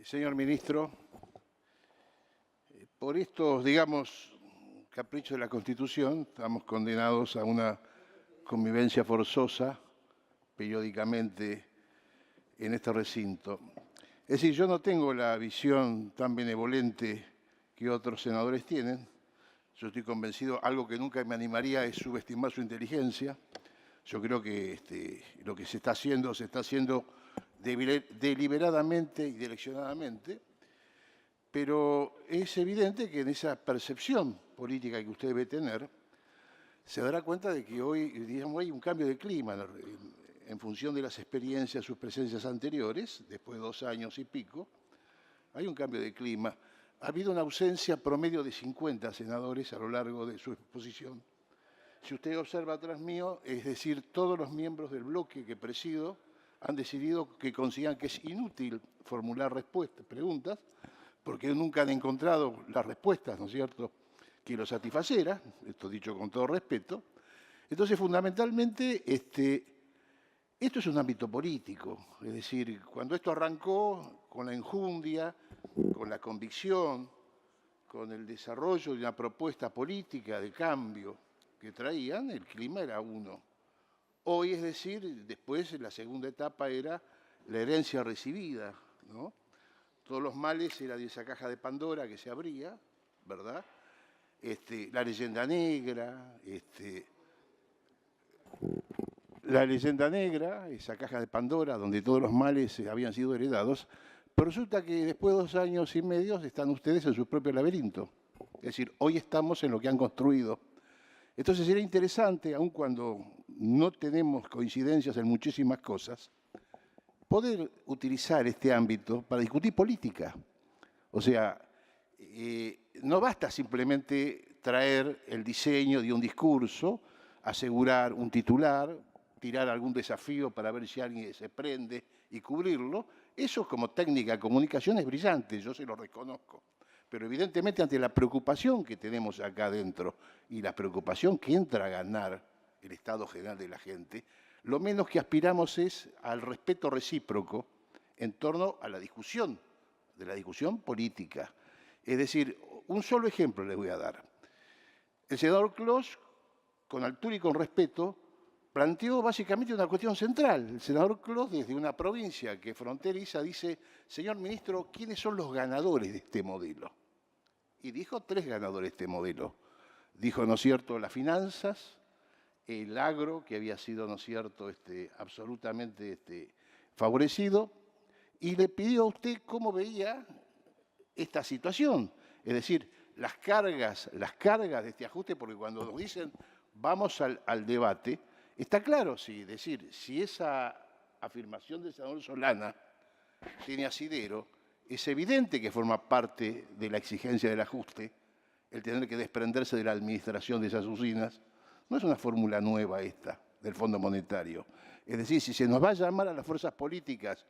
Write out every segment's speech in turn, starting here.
Señor ministro, por estos, digamos, caprichos de la Constitución, estamos condenados a una convivencia forzosa periódicamente en este recinto. Es decir, yo no tengo la visión tan benevolente que otros senadores tienen. Yo estoy convencido, algo que nunca me animaría es subestimar su inteligencia. Yo creo que lo que se está haciendo deliberadamente y direccionadamente, pero es evidente que en esa percepción política que usted debe tener, se dará cuenta de que hoy, digamos, hay un cambio de clima en función de las experiencias, sus presencias anteriores, después de 2 años y pico, hay un cambio de clima. Ha habido una ausencia promedio de 50 senadores a lo largo de su exposición. Si usted observa atrás mío, es decir, todos los miembros del bloque que presido han decidido que consideran que es inútil formular preguntas, porque nunca han encontrado las respuestas, ¿no es cierto?, que los satisfacieran, esto dicho con todo respeto. Entonces, fundamentalmente, esto es un ámbito político, es decir, cuando esto arrancó con la enjundia, con la convicción, con el desarrollo de una propuesta política de cambio que traían, el clima era uno. Hoy, es decir, después la segunda etapa era la herencia recibida, ¿no? Todos los males era de esa caja de Pandora que se abría, ¿verdad? La leyenda negra, esa caja de Pandora donde todos los males habían sido heredados, pero resulta que después de 2 años y medio están ustedes en su propio laberinto. Es decir, hoy estamos en lo que han construido. Entonces sería interesante, aun cuando no tenemos coincidencias en muchísimas cosas, poder utilizar este ámbito para discutir política. O sea, no basta simplemente traer el diseño de un discurso, asegurar un titular, tirar algún desafío para ver si alguien se prende y cubrirlo. Eso como técnica de comunicación es brillante, yo se lo reconozco. Pero evidentemente ante la preocupación que tenemos acá adentro y la preocupación que entra a ganar el estado general de la gente, lo menos que aspiramos es al respeto recíproco en torno a la discusión, de la discusión política. Es decir, un solo ejemplo les voy a dar. El senador Clos, con altura y con respeto, planteó básicamente una cuestión central. El senador Clos, desde una provincia que es fronteriza, dice: señor ministro, ¿quiénes son los ganadores de este modelo? Y dijo 3 ganadores de este modelo. Dijo, ¿no es cierto?, las finanzas, el agro, que había sido, ¿no es cierto?, absolutamente favorecido, y le pidió a usted cómo veía esta situación. Es decir, las cargas de este ajuste, porque cuando nos dicen vamos al debate, está claro, si esa afirmación del senador Solana tiene asidero, es evidente que forma parte de la exigencia del ajuste el tener que desprenderse de la administración de esas usinas. No es una fórmula nueva esta del Fondo Monetario. Es decir, si se nos va a llamar a las fuerzas políticas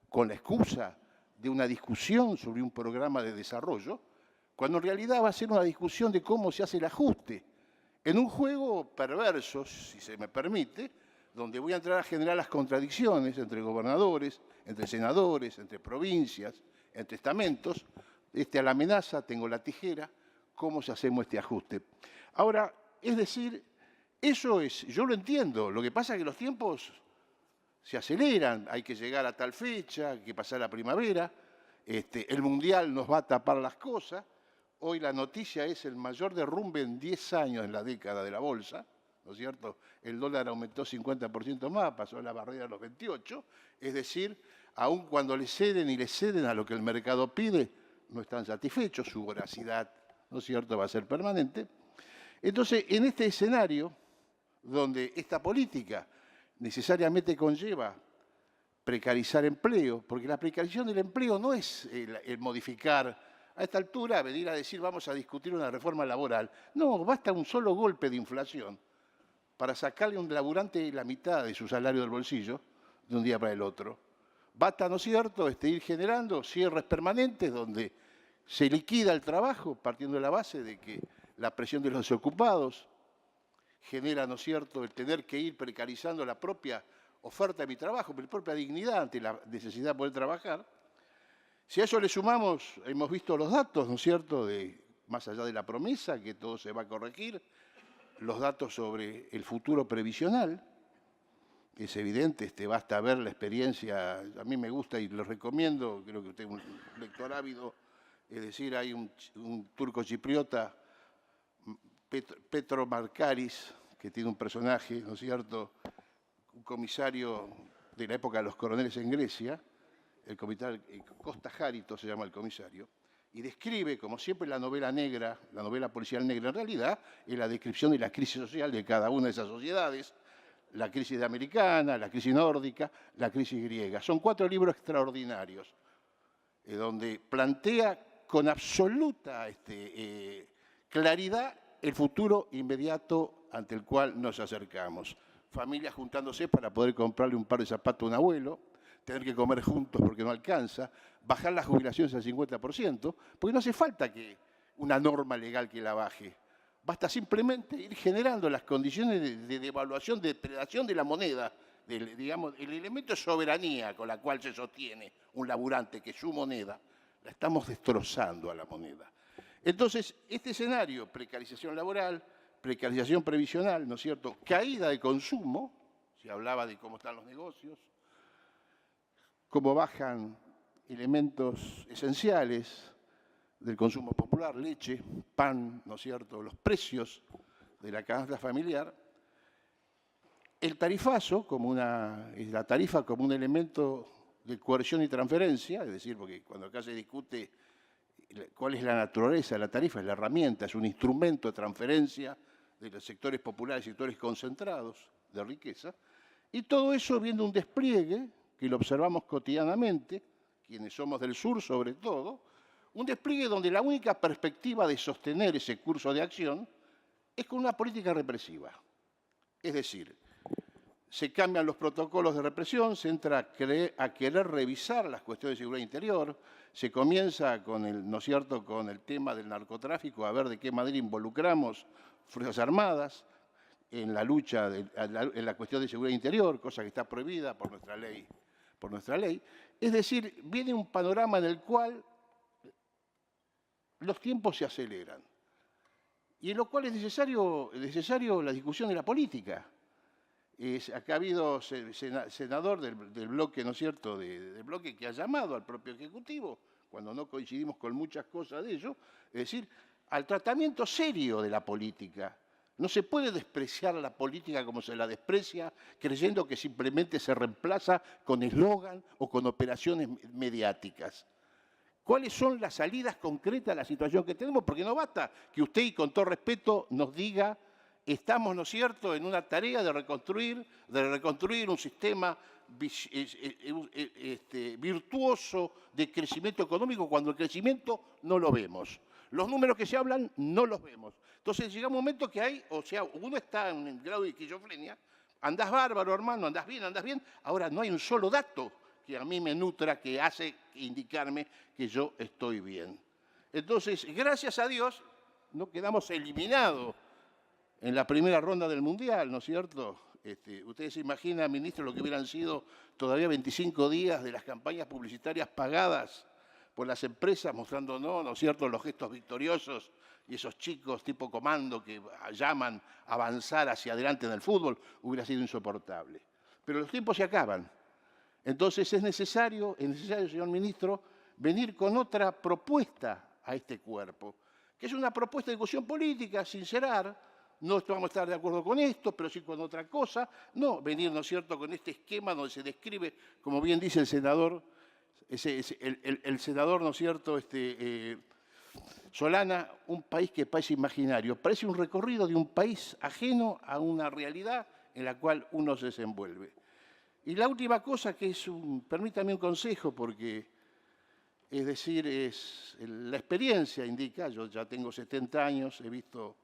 con la excusa de una discusión sobre un programa de desarrollo, cuando en realidad va a ser una discusión de cómo se hace el ajuste, en un juego perverso, si se me permite, donde voy a entrar a generar las contradicciones entre gobernadores, entre senadores, entre provincias, entre estamentos, a la amenaza, tengo la tijera, cómo se hacemos este ajuste. Ahora, es decir, eso es, yo lo entiendo, lo que pasa es que los tiempos se aceleran, hay que llegar a tal fecha, hay que pasar la primavera, el Mundial nos va a tapar las cosas. Hoy la noticia es el mayor derrumbe en 10 años en la década de la bolsa, ¿no es cierto? El dólar aumentó 50% más, pasó la barrera de los 28, es decir, aun cuando le ceden a lo que el mercado pide, no están satisfechos, su voracidad, ¿no es cierto?, va a ser permanente. Entonces, en este escenario, donde esta política necesariamente conlleva precarizar empleo, porque la precarización del empleo no es el modificar a esta altura, venir a decir vamos a discutir una reforma laboral. No, basta un solo golpe de inflación para sacarle a un laburante la mitad de su salario del bolsillo de un día para el otro. Basta, ¿no es cierto?, ir generando cierres permanentes donde se liquida el trabajo, partiendo de la base de que la presión de los desocupados genera, ¿no es cierto?, el tener que ir precarizando la propia oferta de mi trabajo, mi propia dignidad ante la necesidad de poder trabajar. Si a eso le sumamos, hemos visto los datos, ¿no es cierto?, más allá de la promesa, que todo se va a corregir, los datos sobre el futuro previsional. Es evidente, basta ver la experiencia, a mí me gusta y lo recomiendo, creo que usted es un lector ávido, es decir, hay un turco chipriota, Petro Markaris, que tiene un personaje, ¿no es cierto?, un comisario de la época de los coroneles en Grecia, el Costa Jarito se llama el comisario, y describe, como siempre, la novela negra, la novela policial negra, en realidad, es la descripción de la crisis social de cada una de esas sociedades, la crisis americana, la crisis nórdica, la crisis griega. Son 4 libros extraordinarios, donde plantea con absoluta claridad el futuro inmediato ante el cual nos acercamos. Familias juntándose para poder comprarle un par de zapatos a un abuelo, tener que comer juntos porque no alcanza, bajar las jubilaciones al 50%, porque no hace falta que una norma legal que la baje. Basta simplemente ir generando las condiciones de devaluación, de depredación de la moneda, digamos, el elemento de soberanía con la cual se sostiene un laburante, que es su moneda, la estamos destrozando a la moneda. Entonces, este escenario, precarización laboral, precarización previsional, ¿no es cierto?, caída de consumo, se hablaba de cómo están los negocios, cómo bajan elementos esenciales del consumo popular, leche, pan, ¿no es cierto?, los precios de la canasta familiar, el tarifazo, la tarifa como un elemento de coerción y transferencia, es decir, porque cuando acá se discute cuál es la naturaleza de la tarifa, es la herramienta, es un instrumento de transferencia de los sectores populares, sectores concentrados de riqueza, y todo eso viendo un despliegue que lo observamos cotidianamente, quienes somos del sur sobre todo, un despliegue donde la única perspectiva de sostener ese curso de acción es con una política represiva. Es decir, se cambian los protocolos de represión, se entra a querer revisar las cuestiones de seguridad interior, se comienza ¿no es cierto?, con el tema del narcotráfico, a ver de qué manera involucramos Fuerzas Armadas en la lucha, en la cuestión de seguridad interior, cosa que está prohibida por nuestra ley. Es decir, viene un panorama en el cual los tiempos se aceleran y en lo cual es necesario la discusión de la política. Acá ha habido senador del bloque, ¿no es cierto?, del bloque que ha llamado al propio Ejecutivo, cuando no coincidimos con muchas cosas de ello, es decir, al tratamiento serio de la política. No se puede despreciar la política como se la desprecia, creyendo que simplemente se reemplaza con eslogan o con operaciones mediáticas. ¿Cuáles son las salidas concretas a la situación que tenemos? Porque no basta que usted, y con todo respeto, nos diga estamos, ¿no es cierto?, en una tarea de reconstruir un sistema virtuoso de crecimiento económico cuando el crecimiento no lo vemos. Los números que se hablan no los vemos. Entonces llega un momento que uno está en un grado de esquizofrenia, andás bárbaro, hermano, andás bien, ahora no hay un solo dato que a mí me nutra, que hace indicarme que yo estoy bien. Entonces, gracias a Dios, no quedamos eliminados en la primera ronda del Mundial, ¿no es cierto? Ustedes se imaginan, ministro, lo que hubieran sido todavía 25 días de las campañas publicitarias pagadas por las empresas, mostrándonos, ¿no es cierto?, los gestos victoriosos y esos chicos tipo comando que llaman a avanzar hacia adelante en el fútbol, hubiera sido insoportable. Pero los tiempos se acaban. Entonces es necesario, señor ministro, venir con otra propuesta a este cuerpo, que es una propuesta de discusión política, sincerar. No vamos a estar de acuerdo con esto, pero sí con otra cosa. No venir, ¿no es cierto?, con este esquema donde se describe, como bien dice el senador, el senador, ¿no es cierto?, Solana, un país que parece imaginario. Parece un recorrido de un país ajeno a una realidad en la cual uno se desenvuelve. Y la última cosa, que permítame un consejo, porque, es decir, la experiencia indica, yo ya tengo 70 años, he visto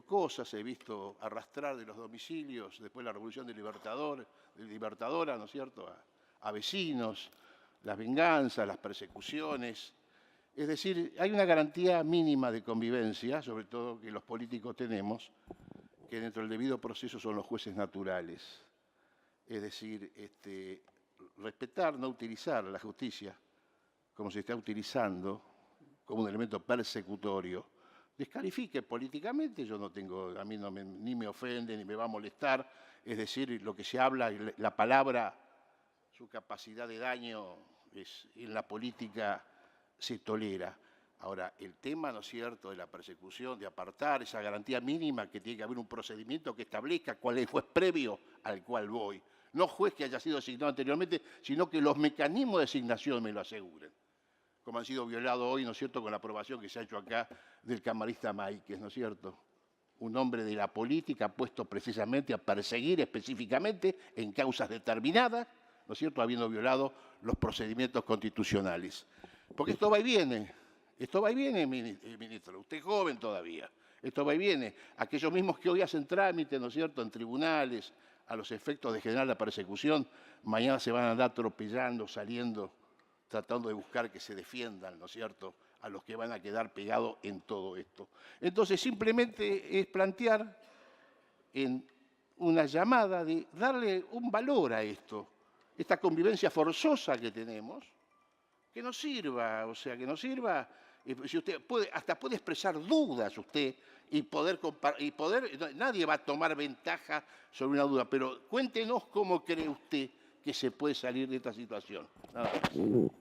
cosas, he visto arrastrar de los domicilios, después de la Revolución del Libertadora, ¿no es cierto?, a vecinos, las venganzas, las persecuciones. Es decir, hay una garantía mínima de convivencia, sobre todo que los políticos tenemos, que dentro del debido proceso son los jueces naturales. Es decir, respetar, no utilizar la justicia como se está utilizando como un elemento persecutorio, descalifique políticamente, yo no tengo, a mí no ni me ofende ni me va a molestar, es decir, lo que se habla, la palabra, su capacidad de daño en la política se tolera. Ahora, el tema, ¿no es cierto?, de la persecución, de apartar esa garantía mínima que tiene que haber un procedimiento que establezca cuál es el juez previo al cual voy. No juez que haya sido asignado anteriormente, sino que los mecanismos de asignación me lo aseguren, como han sido violados hoy, ¿no es cierto?, con la aprobación que se ha hecho acá del camarista Máiquez, ¿no es cierto? Un hombre de la política puesto precisamente a perseguir específicamente en causas determinadas, ¿no es cierto?, habiendo violado los procedimientos constitucionales. Porque esto va y viene, ministro, usted es joven todavía, esto va y viene. Aquellos mismos que hoy hacen trámite, ¿no es cierto?, en tribunales, a los efectos de generar la persecución, mañana se van a andar atropellando, saliendo, tratando de buscar que se defiendan, ¿no es cierto?, a los que van a quedar pegados en todo esto. Entonces, simplemente es plantear en una llamada de darle un valor a esto, esta convivencia forzosa que tenemos, que nos sirva, o sea, que nos sirva, si usted puede, hasta puede expresar dudas usted y poder, nadie va a tomar ventaja sobre una duda, pero cuéntenos cómo cree usted que se puede salir de esta situación. Nada más.